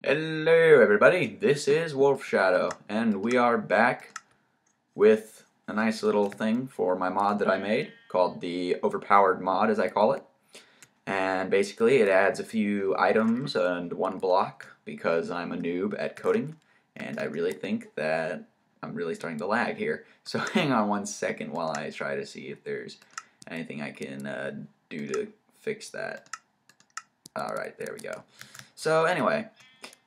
Hello everybody, this is Wolf Shadow, and we are back with a nice little thing for my mod that I made, called the Overpowered Mod as I call it. And basically it adds a few items and one block because I'm a noob at coding, and I really think that I'm really starting to lag here. So hang on 1 second while I try to see if there's anything I can do to fix that. Alright, there we go. So anyway,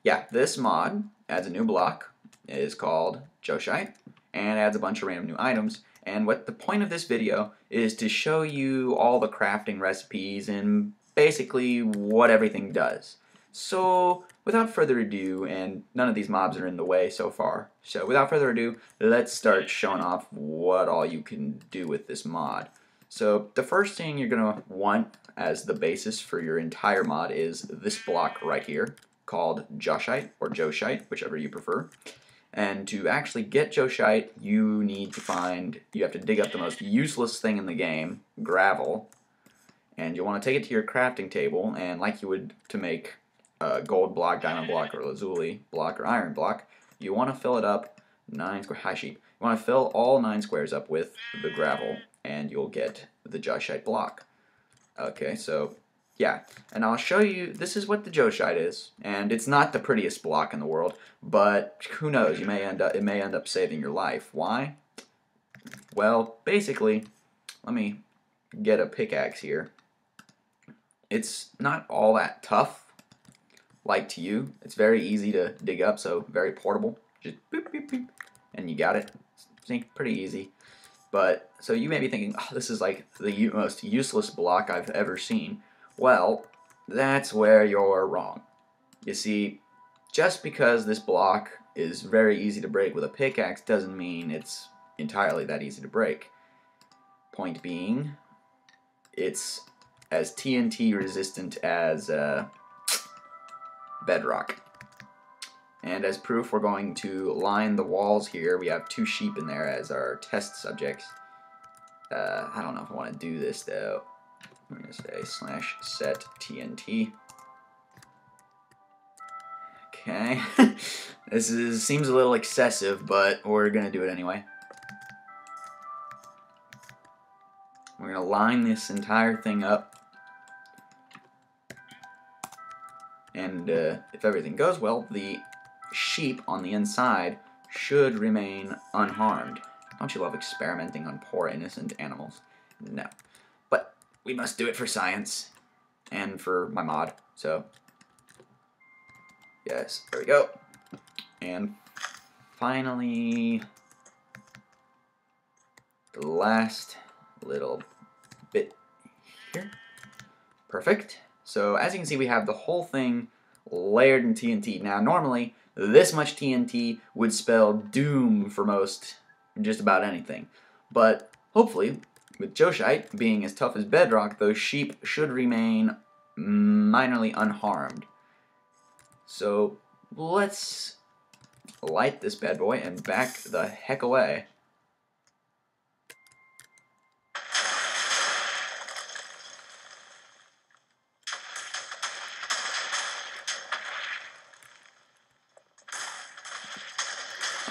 yeah, this mod adds a new block. It is called Joshite, and adds a bunch of random new items. And what the point of this video is to show you all the crafting recipes and basically what everything does. So without further ado, and none of these mobs are in the way so far, so without further ado, let's start showing off what all you can do with this mod. So the first thing you're going to want as the basis for your entire mod is this block right here, called Joshite or Joshite, whichever you prefer. And to actually get Joshite, you have to dig up the most useless thing in the game, gravel, and you'll want to take it to your crafting table, and like you would to make a gold block, diamond block, or lazuli block, or iron block, you want to fill it up 9 square. Hi sheep. You want to fill all 9 squares up with the gravel, and you'll get the Joshite block. Okay, so yeah, and I'll show you, this is what the Joshite is, and it's not the prettiest block in the world, but who knows, it may end up saving your life. Why? Well, basically, let me get a pickaxe here. It's not all that tough, like to you. It's very easy to dig up, so very portable. Just boop, boop, boop, and you got it. See, pretty easy. But, so you may be thinking, oh, this is like the most useless block I've ever seen. Well, that's where you're wrong. You see, just because this block is very easy to break with a pickaxe doesn't mean it's entirely that easy to break. Point being, it's as TNT resistant as bedrock. And as proof, we're going to line the walls here. We have 2 sheep in there as our test subjects. I don't know if I want to do this though. I'm going to say /set TNT. Okay. Seems a little excessive, but we're going to do it anyway. We're going to line this entire thing up. And if everything goes well, the sheep on the inside should remain unharmed. Don't you love experimenting on poor innocent animals? No. But we must do it for science and for my mod. So yes, there we go. And finally, the last little bit here. Perfect. So as you can see, we have the whole thing layered in TNT. Now normally this much TNT would spell doom for just about anything. But hopefully, with Joshite being as tough as bedrock, those sheep should remain minorly unharmed. So let's light this bad boy and back the heck away.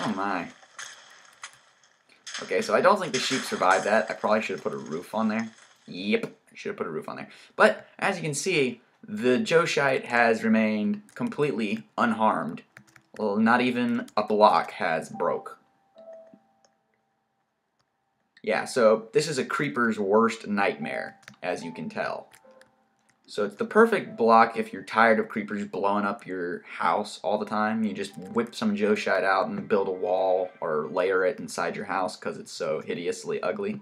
Oh my. Okay, so I don't think the sheep survived that. I probably should have put a roof on there. Yep, I should have put a roof on there. But, as you can see, the Joshite has remained completely unharmed. Well, not even a block has broke. Yeah, so this is a creeper's worst nightmare, as you can tell. So it's the perfect block if you're tired of creepers blowing up your house all the time. You just whip some Joshite out and build a wall or layer it inside your house because it's so hideously ugly.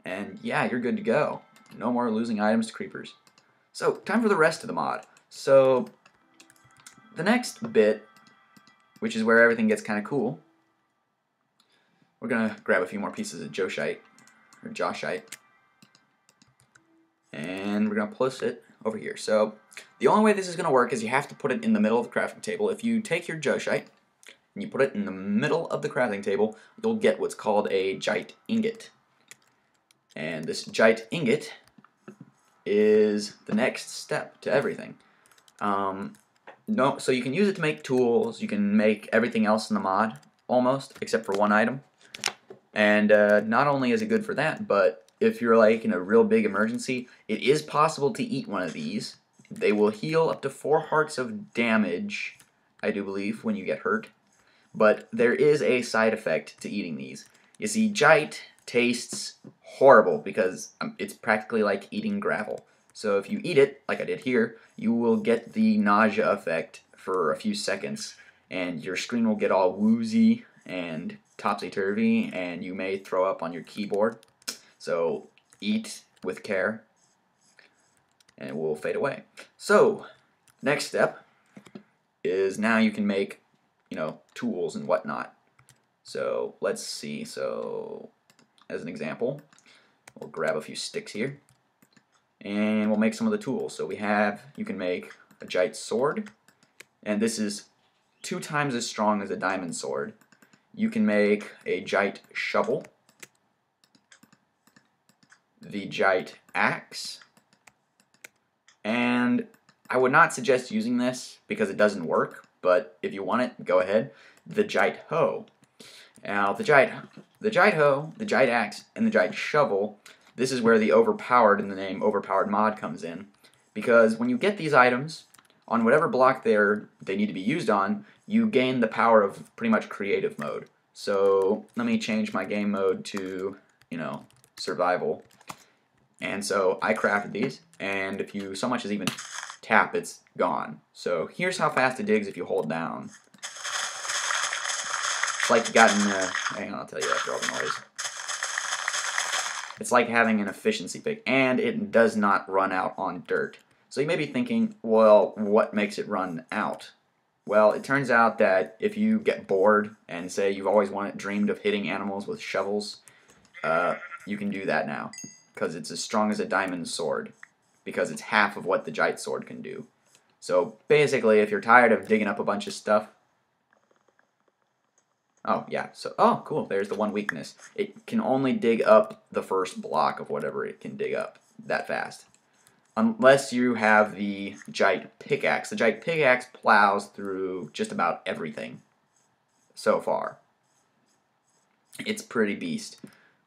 And yeah, you're good to go. No more losing items to creepers. So, time for the rest of the mod. So, the next bit, which is where everything gets kind of cool, we're going to grab a few more pieces of Joshite, or Joshite, and we're going to place it over here. So the only way this is going to work is you have to put it in the middle of the crafting table. If you take your Joshite and you put it in the middle of the crafting table, you'll get what's called a Jite ingot. And this Jite ingot is the next step to everything. no, so you can use it to make tools. You can make everything else in the mod, almost, except for one item. And not only is it good for that, but if you're like in a real big emergency, it is possible to eat one of these. They will heal up to 4 hearts of damage, I do believe, when you get hurt. But there is a side effect to eating these. You see, Jite tastes horrible because it's practically like eating gravel. So if you eat it, like I did here, you will get the nausea effect for a few seconds, and your screen will get all woozy and topsy-turvy, and you may throw up on your keyboard. So eat with care, and it will fade away. So next step is now you can make, you know, tools and whatnot. So let's see. So as an example, we'll grab a few sticks here, and we'll make some of the tools. So we have, you can make a Jite sword, and this is 2 times as strong as a diamond sword. You can make a Jite shovel, the Jite axe, and I would not suggest using this because it doesn't work, but if you want it, go ahead. The Jite hoe. Now the Jite hoe, the Jite axe, and the Jite shovel, this is where the overpowered in the name Overpowered Mod comes in, because when you get these items on whatever block they need to be used on, you gain the power of pretty much creative mode. So let me change my game mode to, you know, survival. And so I crafted these, and if you so much as even tap, it's gone. So here's how fast it digs if you hold down. It's like you got in hang on, I'll tell you after all the noise. It's like having an efficiency pick, and it does not run out on dirt. So you may be thinking, well, what makes it run out? Well, it turns out that if you get bored and say you've always dreamed of hitting animals with shovels, you can do that now, because it's as strong as a diamond sword, because it's half of what the Jite sword can do. So basically, if you're tired of digging up a bunch of stuff, oh yeah, so oh cool, there's the one weakness. It can only dig up the first block of whatever it can dig up that fast. Unless you have the Jite pickaxe. The Jite pickaxe plows through just about everything so far. It's pretty beast.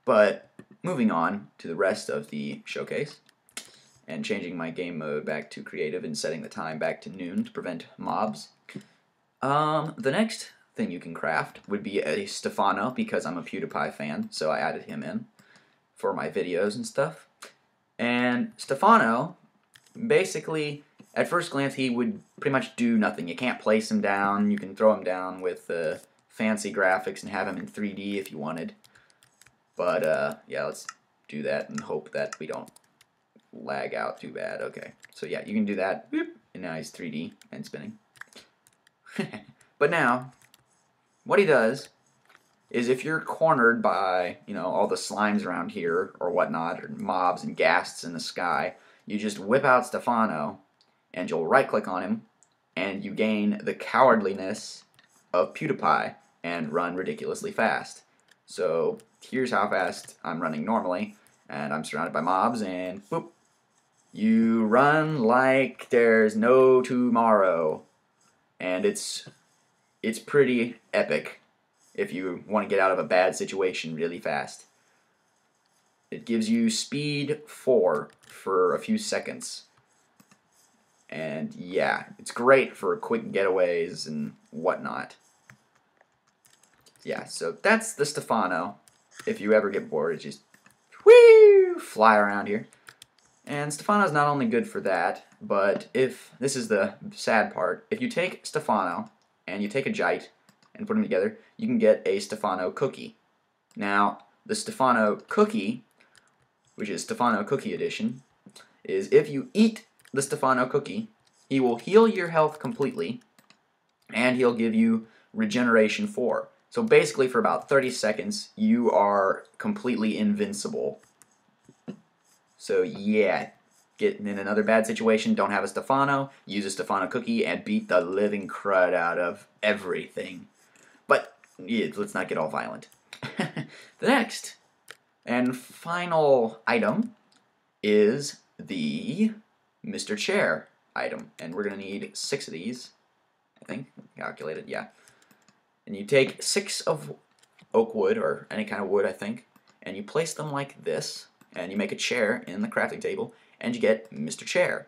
But moving on to the rest of the showcase, and changing my game mode back to creative and setting the time back to noon to prevent mobs. The next thing you can craft would be a Stefano, because I'm a PewDiePie fan, so I added him in for my videos and stuff. And Stefano, basically, at first glance, he would pretty much do nothing. You can't place him down. You can throw him down with fancy graphics and have him in 3D if you wanted. But, yeah, let's do that and hope that we don't lag out too bad. Okay, so yeah, you can do that. Boop, and now he's 3D and spinning. But now, what he does is if you're cornered by, you know, all the slimes around here or whatnot, or mobs and ghasts in the sky, you just whip out Stefano, and you'll right-click on him, and you gain the cowardliness of PewDiePie and run ridiculously fast. So here's how fast I'm running normally, and I'm surrounded by mobs, and boop, you run like there's no tomorrow, and it's pretty epic if you want to get out of a bad situation really fast. It gives you speed 4 for a few seconds. And yeah, it's great for quick getaways and whatnot. Yeah, so that's the Stefano. If you ever get bored, it's just whee, fly around here. And Stefano's not only good for that, but if, this is the sad part, if you take Stefano and you take a Jite and put them together, you can get a Stefano cookie. Now, the Stefano cookie, which is Stefano Cookie Edition, is if you eat the Stefano cookie, he will heal your health completely, and he'll give you regeneration 4. So basically for about 30 seconds, you are completely invincible. So yeah, get in another bad situation, don't have a Stefano, use a Stefano cookie, and beat the living crud out of everything. But yeah, let's not get all violent. The next and final item is the Mr. Chair item, and we're going to need 6 of these. I think. Calculated, yeah. And you take 6 of oak wood, or any kind of wood, I think, and you place them like this, and you make a chair in the crafting table, and you get Mr. Chair.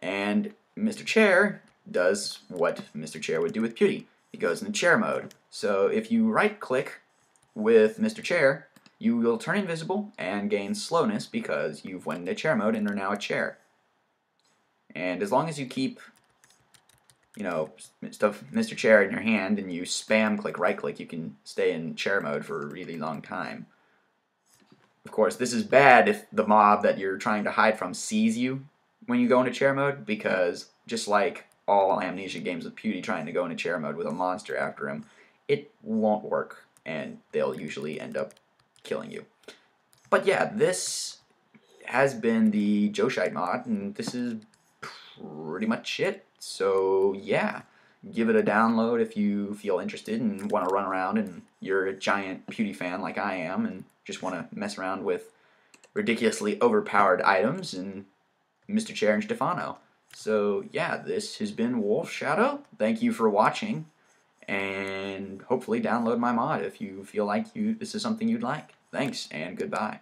And Mr. Chair does what Mr. Chair would do with Pewdie. He goes into chair mode. So if you right-click with Mr. Chair, you will turn invisible and gain slowness because you've went into chair mode and are now a chair. And as long as you keep, you know, stuff Mr. Chair in your hand and you spam click right-click, you can stay in chair mode for a really long time. Of course, this is bad if the mob that you're trying to hide from sees you when you go into chair mode, because just like all Amnesia games with Pewdie trying to go into chair mode with a monster after him, it won't work, and they'll usually end up killing you. But yeah, this has been the Joshite mod, and this is pretty much it. So yeah, give it a download if you feel interested and want to run around and you're a giant Pewdie fan like I am and just want to mess around with ridiculously overpowered items and Mr. Chair and Stefano. So yeah, this has been Wolf Shadow. Thank you for watching, and hopefully download my mod if you feel like this is something you'd like. Thanks, and goodbye.